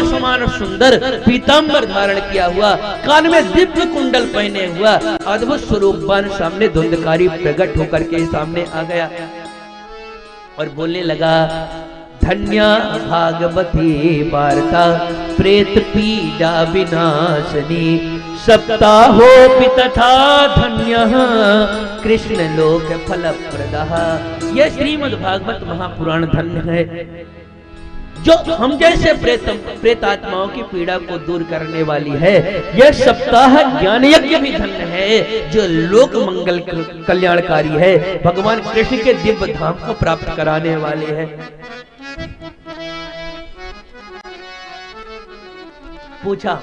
के समान सुंदर पीतांबर धारण किया हुआ, कान में दिव्य कुंडल पहने हुआ अद्भुत स्वरूपवान सामने धुंधकारी प्रकट होकर के सामने आ गया और बोलने लगा, धन्या भागवती वार्ता प्रेत पीड़ा विनाशनी, सप्ताहोपि तथा धन्यः कृष्ण लोक फल प्रदः। यह श्रीमद् भागवत महापुराण धन्य है, जो हम जैसे प्रेतात्माओं की पीड़ा को दूर करने वाली है। यह सप्ताह ज्ञान यज्ञ भी धन्य है, जो लोक मंगल कल्याणकारी है, भगवान कृष्ण के दिव्य धाम को प्राप्त कराने वाले हैं। पूछा,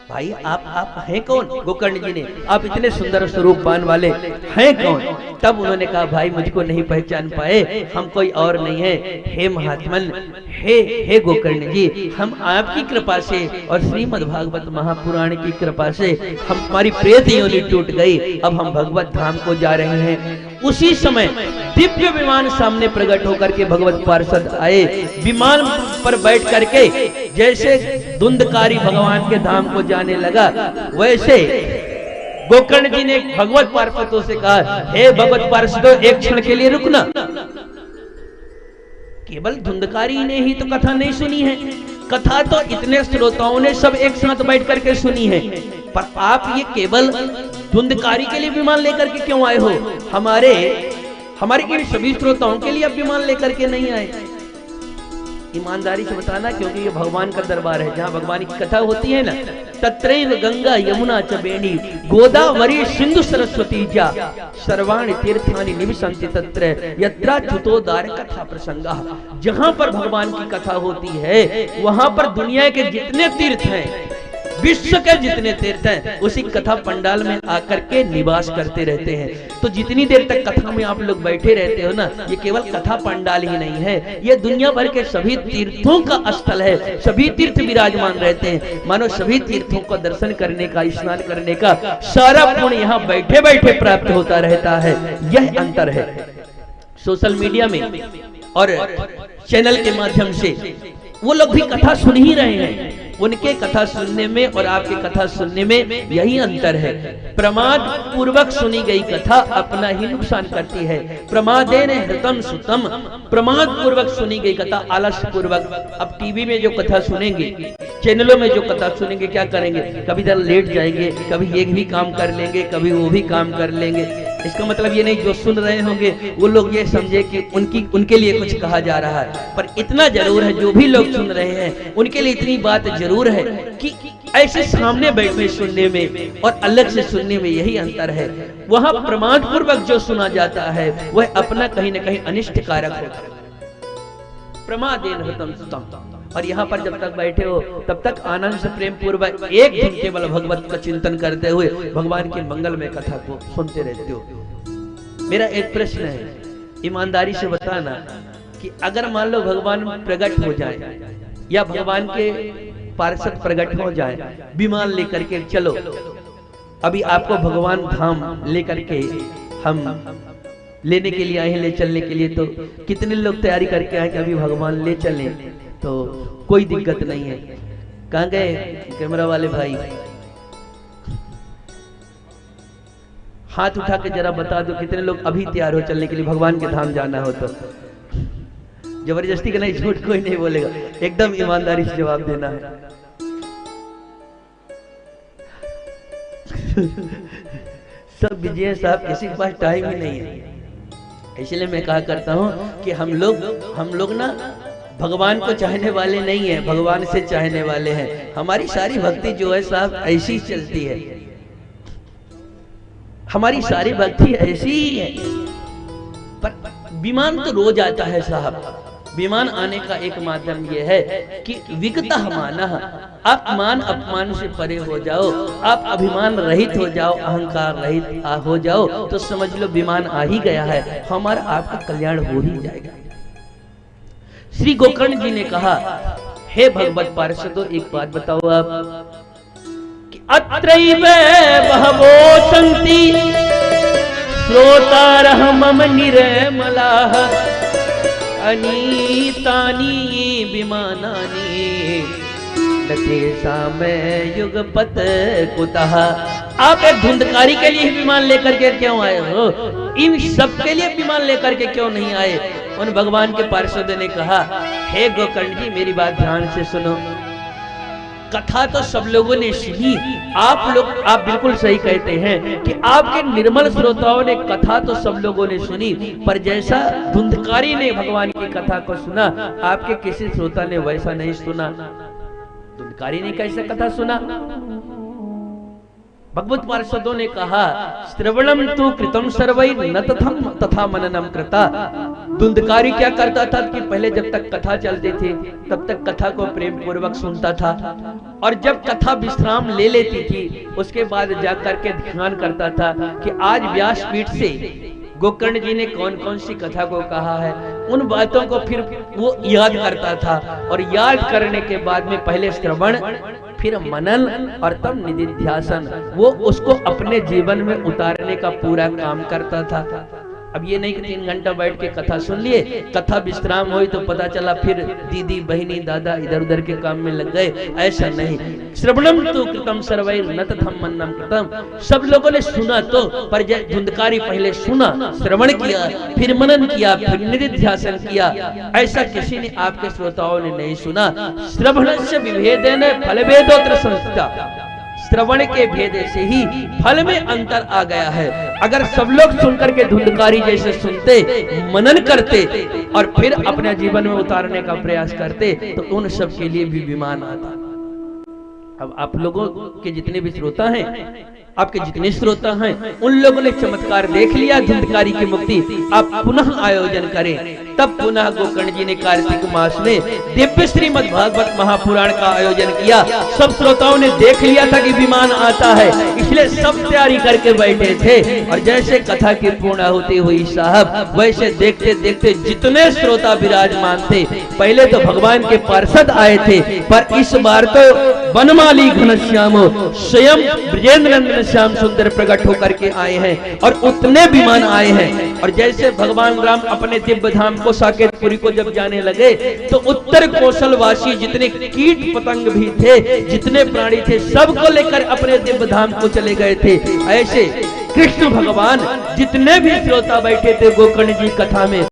भाई आप हैं कौन? गोकर्ण जी ने, आप इतने सुंदर स्वरूपवान वाले हैं कौन? तब उन्होंने कहा, भाई मुझको नहीं पहचान पाए, हम कोई और नहीं है। हे महात्मन, हे गोकर्ण जी, हम आपकी कृपा से और श्रीमद् भागवत महापुराण की कृपा से हमारी प्रेत योनि टूट गई, अब हम भगवत धाम को जा रहे हैं। उसी समय दिव्य विमान सामने प्रकट होकर के भगवत पार्षद आए। विमान पर बैठ करके जैसे धुंधकारी भगवान के धाम को जाने लगा, वैसे गोकर्ण जी ने भगवत पार्षदों से कहा, हे भगवत पार्षदों, एक क्षण के लिए रुकना। केवल धुंधकारी ने ही तो कथा नहीं सुनी है, कथा तो इतने श्रोताओं ने सब एक साथ बैठ करके सुनी है, पर आप ये केवल धुंधकारी के लिए विमान लेकर के क्यों आए हो? हमारे इन सभी श्रोताओं के लिए आप विमान लेकर के नहीं आए। ईमानदारी से बताना, क्योंकि ये भगवान का दरबार है, जहाँ भगवान की कथा होती है ना, तत्रैव गंगा यमुना च वेणी गोदावरी सिंधु सरस्वती जा सर्वाणि तीर्थानि निवसन्ति तत्र यत्राच्युतोद्धार कथा प्रसंगा। जहाँ पर भगवान की कथा होती है, वहाँ पर दुनिया के जितने तीर्थ हैं, विश्व के जितने तीर्थ हैं, उसी कथा पंडाल में आकर के निवास करते रहते हैं। तो जितनी देर तक कथा में आप लोग बैठे रहते हो ना, ये केवल कथा पंडाल ही नहीं है, ये दुनिया भर के सभी तीर्थों का स्थल है। सभी तीर्थ विराजमान रहते हैं, मानो सभी तीर्थों का दर्शन करने का, स्नान करने का सारा पुण्य यहाँ बैठे बैठे प्राप्त होता रहता है। यह अंतर है। सोशल मीडिया में और चैनल के माध्यम से वो लोग भी कथा सुन ही रहे हैं, उनके कथा सुनने में और आपके कथा सुनने में यही अंतर है। प्रमाद पूर्वक सुनी गई कथा अपना ही नुकसान करती है। प्रमादेन हृतम सुतम, प्रमाद पूर्वक सुनी गई कथा आलस्य पूर्वक। अब टीवी में जो कथा सुनेंगे, चैनलों में जो कथा सुनेंगे, क्या करेंगे? कभी इधर लेट जाएंगे, कभी एक भी काम कर लेंगे, कभी वो भी काम कर लेंगे। इसका मतलब ये नहीं जो सुन रहे होंगे वो लोग ये समझे कि उनके लिए कुछ कहा जा रहा है, पर इतना जरूर है, जो भी लोग सुन रहे हैं उनके लिए इतनी बात जरूर है कि ऐसे सामने बैठे सुनने में और अलग से सुनने में यही अंतर है। वहां प्रमाद पूर्वक जो सुना जाता है वह अपना कहीं न कहीं अनिष्ट कारक होता है। प्रमादेन हृतम सुतम। और यहाँ पर जब तक बैठे हो तब तक आनंद से प्रेम पूर्वक एक दिन केवल भगवत का चिंतन करते हुए भगवान की मंगलमय कथा को सुनते रहते हो। मेरा एक प्रश्न है, ईमानदारी से बताना कि अगर मान लो भगवान प्रकट हो जाए या भगवान के पार्षद प्रकट हो जाए, विमान लेकर के चलो, अभी आपको भगवान धाम लेकर के हम लेने के लिए आए हैं, ले चलने के लिए, तो कितने लोग तैयारी करके आए कि अभी भगवान ले चलें? तो कोई दिक्कत नहीं है। कहाँ गए कैमरा वाले भाई? हाथ उठा के जरा बता दो कितने लोग अभी तैयार हो चलने के लिए, भगवान के धाम जाना हो तो। जबरदस्ती का नहीं, झूठ कोई नहीं बोलेगा, एकदम ईमानदारी से जवाब देना है। सब बिजी हैं साहब, किसी के पास टाइम ही नहीं है। इसलिए मैं कहा करता हूँ कि हम लोग ना भगवान को चाहने वाले नहीं है, भगवान से चाहने वाले हैं। हमारी सारी भक्ति जो है साहब ऐसी ही चलती है, हमारी सारी भक्ति ऐसी ही है। पर विमान तो रोज आता है साहब। विमान आने का एक माध्यम यह है कि विगतः मानः, आप मान अपमान से परे हो जाओ, आप अभिमान रहित हो जाओ, अहंकार रहित हो जाओ, तो समझ लो विमान आ ही गया है, हमारा आपका कल्याण हो ही जाएगा। श्री गोकर्ण जी ने कहा, हे भगवत पार्षदों, एक बात बताओ आप कि अत्रैव बहवो सन्ति श्रोतारः मम निर्मलाः अनीतानि विमानानि नती सामय युगपत कुतः। आप एक धुंधकारी के लिए विमान लेकर के क्यों आए हो? इन सब के लिए विमान लेकर के क्यों नहीं आए? उन भगवान के पार्षद ने कहा, हे गोकर्ण जी मेरी बात ध्यान से सुनो। कथा तो सब लोगों ने सुनी, आप बिल्कुल सही कहते हैं कि आपके निर्मल श्रोताओं ने कथा तो सब लोगों ने सुनी, पर जैसा धुंधकारी ने भगवान की कथा को सुना, आपके किसी श्रोता ने वैसा नहीं सुना। धुंधकारी ने कैसे कथा सुना? भगवत पार्षदों ने कहा, श्रवणम तु कृतम सर्वै न तथा मननम कृता। धुंधकारी क्या करता था कि पहले जब तक कथा चलती थी तब तक कथा को प्रेम पूर्वक सुनता था, और जब कथा विश्राम ले लेती थी उसके बाद जाकर के ध्यान करता था कि आज व्यासपीठ से गोकर्ण जी ने कौन कौन सी कथा को कहा है, उन बातों को फिर वो याद करता था, और याद करने के बाद में पहले श्रवण, फिर मनन और तब निधिध्यासन, वो उसको अपने जीवन में उतारने का पूरा काम करता था। अब ये नहीं कि 3 घंटा बैठ के कथा सुन लिए, कथा विश्राम हुई तो पता चला फिर दीदी बहिनी दादा इधर उधर के काम में लग गए, ऐसा नहीं। श्रवणम तु कृतम सर्वैर न तथा मननम कृतम। सब लोगों ने सुना तो, पर धुंधकारी पहले सुना, श्रवण किया, फिर मनन किया, फिर निधिध्यासन किया, ऐसा किसी ने आपके श्रोताओं ने नहीं सुना। श्रवणस्य विभेदेन फलभेदोत्र संस्था। श्रवण के भेद से ही फल में अंतर आ गया है। अगर सब लोग सुनकर के धुंधकारी जैसे सुनते, मनन करते और फिर अपने जीवन में उतारने का प्रयास करते तो उन सब के लिए भी विमान आता। अब आप लोगों के जितने भी श्रोता हैं, आपके जितने श्रोता हैं, उन लोगों ने चमत्कार देख लिया धुंधकारी की मुक्ति। आप पुनः आयोजन करें। तब पुनः गोकर्ण जी ने कार्तिक मास में दिव्य श्रीमद् भागवत महापुराण का आयोजन किया। सब श्रोताओं ने देख लिया था कि विमान आता है, इसलिए सब तैयारी करके बैठे थे। और जैसे कथा की पूर्णाहुति हुई साहब, वैसे देखते देखते जितने श्रोता विराजमान थे, पहले तो भगवान के पार्षद आए थे, पर इस बार तो वनमाली घनश्याम स्वयं ब्रजेंद्र नंदन श्याम सुंदर प्रकट होकर के आए हैं, और उतने विमान आए हैं। और जैसे भगवान राम अपने दिव्य धाम को साकेतपुरी को जब जाने लगे, तो उत्तर कौशलवासी जितने कीट पतंग भी थे, जितने प्राणी थे, सबको लेकर अपने दिव्य धाम को चले गए थे। ऐसे कृष्ण भगवान जितने भी श्रोता बैठे थे गोकर्ण जी कथा में,